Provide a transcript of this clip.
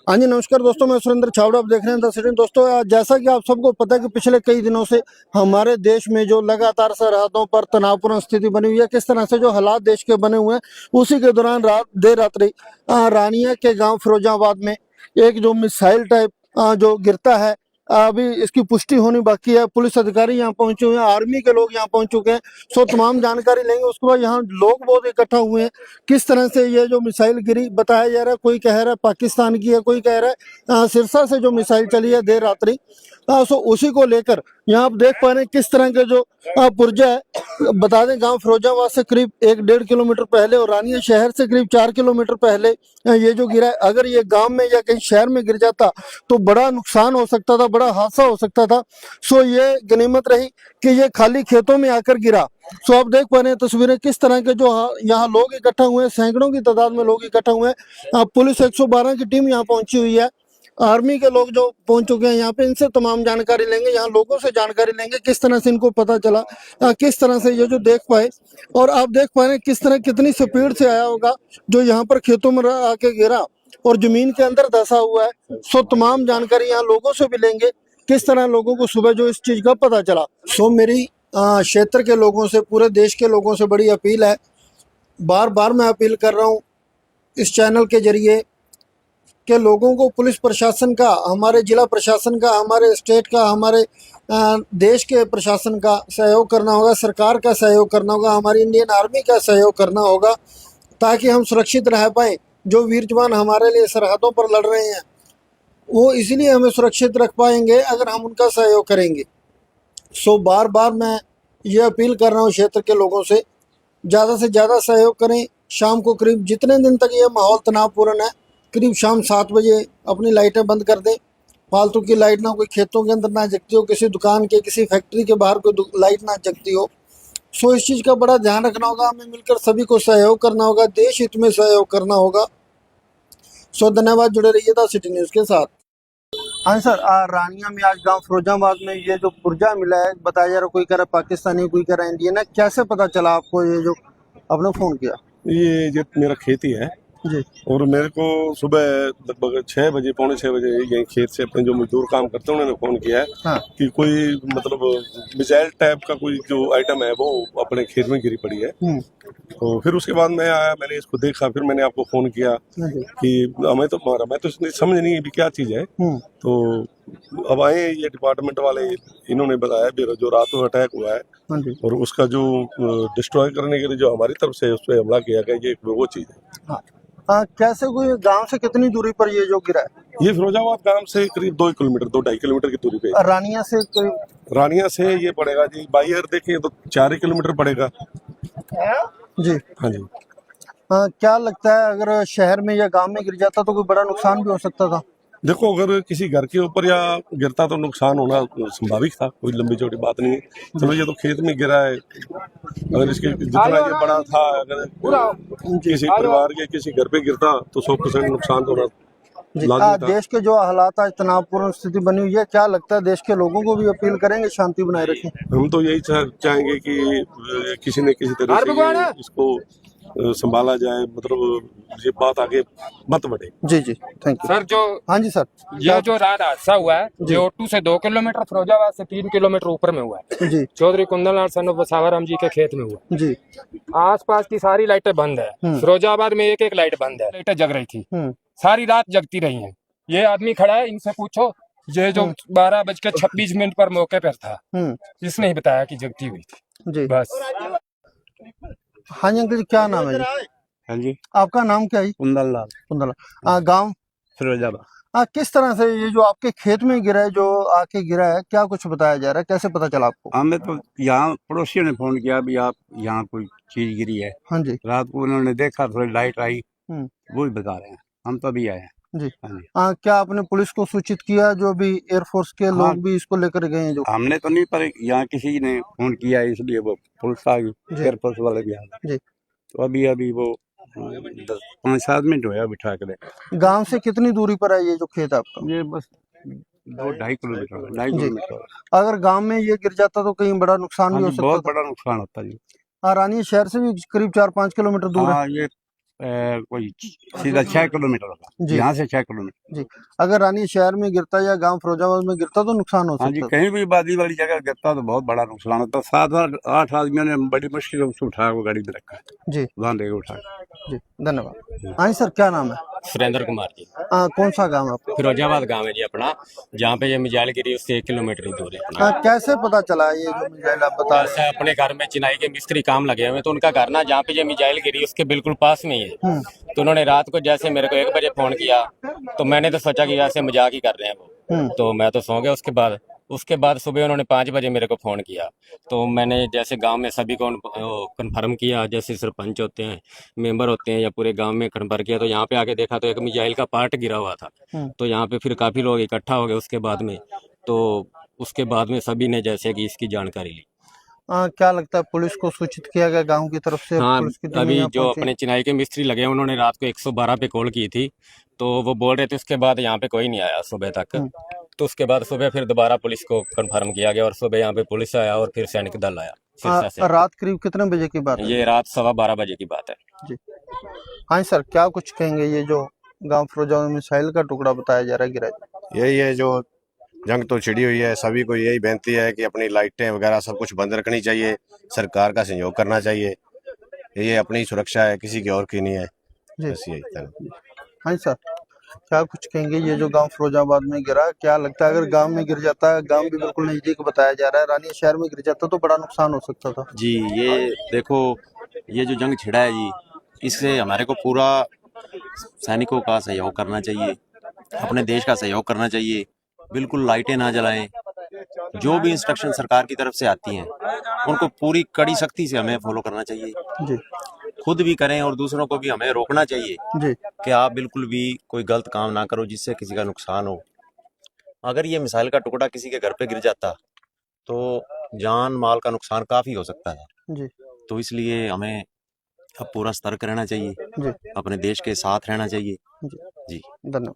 हाँ जी, नमस्कार दोस्तों, मैं सुरेंद्र छाबड़ा। आप देख रहे हैं द सिटी। दोस्तों, जैसा कि आप सबको पता है कि पिछले कई दिनों से हमारे देश में जो लगातार सरहदों पर तनावपूर्ण स्थिति बनी हुई है, किस तरह से जो हालात देश के बने हुए हैं, उसी के दौरान देर रात्रि रानिया के गांव फिरोजाबाद में एक जो मिसाइल टाइप जो गिरता है, अभी इसकी पुष्टि होनी बाकी है। पुलिस अधिकारी यहाँ पहुंचे हुए हैं, आर्मी के लोग यहाँ पहुंच चुके हैं। सो तमाम जानकारी लेंगे। उसके बाद यहाँ लोग बहुत इकट्ठा हुए हैं। किस तरह से ये जो मिसाइल गिरी बताया जा रहा है, कोई कह रहा है पाकिस्तान की है, कोई कह रहा है सिरसा से जो मिसाइल चली है देर रात्रि। सो उसी को लेकर यहाँ आप देख पा रहे हैं किस तरह के जो पुर्जा है। बता दें, गांव फिरोजाबाद से करीब 1-1.5 किलोमीटर पहले और रानिया शहर से करीब 4 किलोमीटर पहले ये जो गिरा है। अगर ये गांव में या कहीं शहर में गिर जाता तो बड़ा नुकसान हो सकता था, बड़ा हादसा हो सकता था। सो ये गनीमत रही कि ये खाली खेतों में आकर गिरा। सो आप देख पा रहे हैं तस्वीरें किस तरह के जो यहाँ लोग इकट्ठा हुए हैं, सैकड़ों की तादाद में लोग इकट्ठा हुए हैं। पुलिस 112 की टीम यहाँ पहुंची हुई है, आर्मी के लोग जो पहुंच चुके हैं यहाँ पे। इनसे तमाम जानकारी लेंगे, यहाँ लोगों से जानकारी लेंगे किस तरह से इनको पता चला, किस तरह से ये जो देख पाए। और आप देख पा रहे हैं किस तरह कितनी स्पीड से आया होगा जो यहाँ पर खेतों में आके गिरा और जमीन के अंदर धंसा हुआ है। सो तमाम जानकारी यहाँ लोगों से भी लेंगे, किस तरह लोगों को सुबह जो इस चीज का पता चला। सो मेरी क्षेत्र के लोगों से, पूरे देश के लोगों से बड़ी अपील है, बार बार मैं अपील कर रहा हूँ इस चैनल के जरिए के लोगों को पुलिस प्रशासन का, हमारे जिला प्रशासन का, हमारे स्टेट का, हमारे देश के प्रशासन का सहयोग करना होगा, सरकार का सहयोग करना होगा, हमारी इंडियन आर्मी का सहयोग करना होगा, ताकि हम सुरक्षित रह पाएँ। जो वीर जवान हमारे लिए सरहदों पर लड़ रहे हैं, वो इसीलिए हमें सुरक्षित रख पाएंगे अगर हम उनका सहयोग करेंगे। सो बार बार मैं ये अपील कर रहा हूँ क्षेत्र के लोगों से, ज़्यादा से ज़्यादा सहयोग करें। शाम को करीब जितने दिन तक ये माहौल तनावपूर्ण है, करीब शाम 7 बजे अपनी लाइटें बंद कर दें। फालतू की लाइट ना कोई खेतों के अंदर ना जगती हो, किसी दुकान के, किसी फैक्ट्री के बाहर कोई लाइट ना जगती हो। सो इस चीज़ का बड़ा ध्यान रखना होगा, हमें मिलकर सभी को सहयोग करना होगा, देश हित में सहयोग करना होगा। सो धन्यवाद, जुड़े रहिए द सिटी न्यूज़ के साथ। हाँ सर, रानिया में आज गांव फिरोजाबाद में ये जो पुर्जा मिला है, बताया जा रहा, कोई कह रहा है पाकिस्तानी, कोई कह रहा है इंडियन है। कैसे पता चला आपको ये जो आपने फोन किया? ये मेरा खेती है जी और मेरे को सुबह लगभग 6 बजे, पौने 6 बजे यहीं खेत से अपने जो मजदूर काम करते हैं उन्होंने फोन किया है। हाँ। कि कोई मतलब मिसाइल टाइप का कोई जो आइटम है वो अपने खेत में गिरी पड़ी है। तो फिर उसके बाद मैं आया, मैंने इसको देखा, फिर मैंने आपको फोन किया कि हमें तो मारा, मैं तो समझ नहीं अभी क्या चीज है। तो अब आए ये डिपार्टमेंट वाले, इन्होंने बताया जो रात को अटैक हुआ है और उसका जो डिस्ट्रॉय करने के लिए जो हमारी तरफ से उस पर हमला किया गया, ये वो चीज है। कैसे, कोई गांव से कितनी दूरी पर ये जो गिरा है? ये फिरोजाबाद गांव से करीब 2-2.5 किलोमीटर की दूरी पे। रानिया से रानिया से ये पड़ेगा जी, बाई एयर देखें तो 4 किलोमीटर पड़ेगा जी। हाँ जी। क्या लगता है, अगर शहर में या गांव में गिर जाता तो कोई बड़ा नुकसान भी हो सकता था? देखो, अगर किसी घर के ऊपर या गिरता तो नुकसान होना स्वाभाविक था, कोई लंबी चौड़ी बात नहीं है। चलो, ये तो खेत में गिरा है, अगर इसके जितना ये बड़ा था, अगर किसी परिवार के किसी घर पे गिरता तो 100% नुकसान तो होना। देश के जो हालात आज तनावपूर्ण स्थिति बनी हुई है, क्या लगता है देश के लोगों को भी अपील करेंगे शांति बनाए रखें? हम तो यही चाहेंगे कि किसी न किसी तरह से इसको संभाला जाए, मतलब ये बात आगे मत बढ़े। जी जी, थैंक यू सर। जो हाँ जी सर, ये जो रात हादसा हुआ है, ये ओटू से 2 किलोमीटर, फिरोजाबाद से 3 किलोमीटर ऊपर में हुआ है जी। चौधरी कुंदनलाल सन ऑफ सावराम जी के खेत में हुआ जी। आसपास की सारी लाइटें बंद है, फिरोजाबाद में एक लाइट बंद है, लाइटें जग रही थी, सारी रात जगती रही हैं। ये आदमी खड़ा है, इनसे पूछो, ये जो 12:26 पर मौके पर था, इसने ही बताया कि जगती हुई थी जी। बस। हाँ जी अंकल जी, क्या नाम है जी? हाँ जी, आपका नाम क्या है? कुंदनलाल। गांव फिरोजाबाद। किस तरह से ये जो आपके खेत में गिरा है, जो आके गिरा है, क्या कुछ बताया जा रहा है, कैसे पता चला आपको? हमें तो यहाँ पड़ोसियों ने फोन किया भी आप यहाँ कोई चीज गिरी है। हाँ जी। रात को उन्होंने देखा, थोड़ी लाइट आई, वो ही बता रहे हैं, हम तो अभी आए हैं जी। हाँ जी। क्या आपने पुलिस को सूचित किया? जो भी एयरफोर्स के लोग भी इसको लेकर गए हैं जो? हमने तो नहीं, पर यहाँ किसी ने फोन किया इसलिए वो पुलिस आ गई, एयरफोर्स वाले भी आ गए। तो अभी वो 5-7 मिनट हुआ बिठा कर। गांव से कितनी दूरी पर है ये जो खेत आपका? ये बस 2-2.5 किलोमीटर। अगर गांव में ये गिर जाता तो कहीं बड़ा नुकसान भी हो सकता? बहुत बड़ा नुकसान होता जी। रानी शहर से भी करीब 4-5 किलोमीटर दूर है। ये कोई सीधा 6 किलोमीटर होगा, जी। यहाँ से 6 किलोमीटर। जी, अगर रानी शहर में गिरता या गांव फिरोजाबाद में गिरता तो नुकसान हो हाँ जी, सकता कहीं भी आबादी वाली जगह गिरता तो बहुत बड़ा नुकसान होता। 7-8 आदमियों ने बड़ी मुश्किल से उसको उठा के गाड़ी में रखा है, जी वहाँ लेके उठा के। जी, धन्यवाद। हाँ जी सर, क्या नाम है? सुरेंद्र कुमार जी, कौन सा गांव है आपका? फिरोजाबाद गांव है जी अपना, जहाँ पे ये मिजाइल गिरी उससे 1 किलोमीटर ही दूर है अपना। कैसे पता चला ये जो मिसाइल आप बता रहे ऐसा अपने घर में चिनाई के मिस्त्री काम लगे हुए हैं, तो उनका घर ना जहाँ पे ये मिजाइल गिरी उसके बिल्कुल पास में ही है। हैं? तो उन्होंने रात को जैसे मेरे को 1 बजे फोन किया, तो मैंने तो सोचा कि ऐसे मजाक ही कर रहे हैं वो, तो मैं तो सो गया। उसके बाद सुबह उन्होंने 5 बजे मेरे को फ़ोन किया, तो मैंने जैसे गांव में सभी को कन्फर्म किया, जैसे सरपंच होते हैं, मेंबर होते हैं, या पूरे गांव में कन्फर्म किया। तो यहाँ पे आके देखा तो एक मिसाइल का पार्ट गिरा हुआ था। तो यहाँ पे फिर काफ़ी लोग इकट्ठा हो गए उसके बाद में सभी ने जैसे कि इसकी जानकारी ली। क्या लगता है पुलिस को सूचित किया गया गांव की तरफ से? हाँ, पुलिस की टीम अभी यहाँ जो पहुंची? अपने चिनाई के मिस्त्री लगे हैं उन्होंने रात को 112 पे कॉल की थी, तो वो बोल रहे थे उसके बाद यहाँ पे कोई नहीं आया सुबह तक। तो उसके बाद सुबह फिर दोबारा पुलिस को कंफर्म किया गया और सुबह यहाँ पे पुलिस आया और फिर सैनिक दल आया सिरसा से। रात करीब कितने बजे की बात है? ये रात 12:15 बजे की बात है। जी, हाँ सर, क्या कुछ कहेंगे? ये जो गांव फिरोजाबाद में मिसाइल का टुकड़ा बताया जा रहा है गिरा? यही है, जो जंग तो छिड़ी हुई है, सभी को यही बेनती है कि अपनी लाइटें वगैरह सब कुछ बंद रखनी चाहिए, सरकार का सहयोग करना चाहिए। ये अपनी सुरक्षा है, किसी की और की नहीं है। जी, बस यही था। हाँ सर, क्या कुछ कहेंगे? ये जो गांव फिरोजाबाद में गिरा, क्या लगता है अगर गांव में गिर जाता, गांव भी बिल्कुल नजदीक बताया जा रहा है, रानी शहर में गिर जाता तो बड़ा नुकसान हो सकता था? जी, ये देखो, ये जो जंग छिड़ा है जी, इससे हमारे को पूरा सैनिकों का सहयोग करना चाहिए, अपने देश का सहयोग करना चाहिए। बिल्कुल लाइटें ना जलाएं, जो भी इंस्ट्रक्शन सरकार की तरफ से आती हैं उनको पूरी कड़ी सख्ती से हमें फॉलो करना चाहिए। जी खुद भी करें और दूसरों को भी हमें रोकना चाहिए जी कि आप बिल्कुल भी कोई गलत काम ना करो जिससे किसी का नुकसान हो। अगर ये मिसाइल का टुकड़ा किसी के घर पे गिर जाता तो जान माल का नुकसान काफी हो सकता है। जी तो इसलिए हमें अब पूरा सतर्क रहना चाहिए, जी अपने देश के साथ रहना चाहिए। जी, जी, धन्यवाद।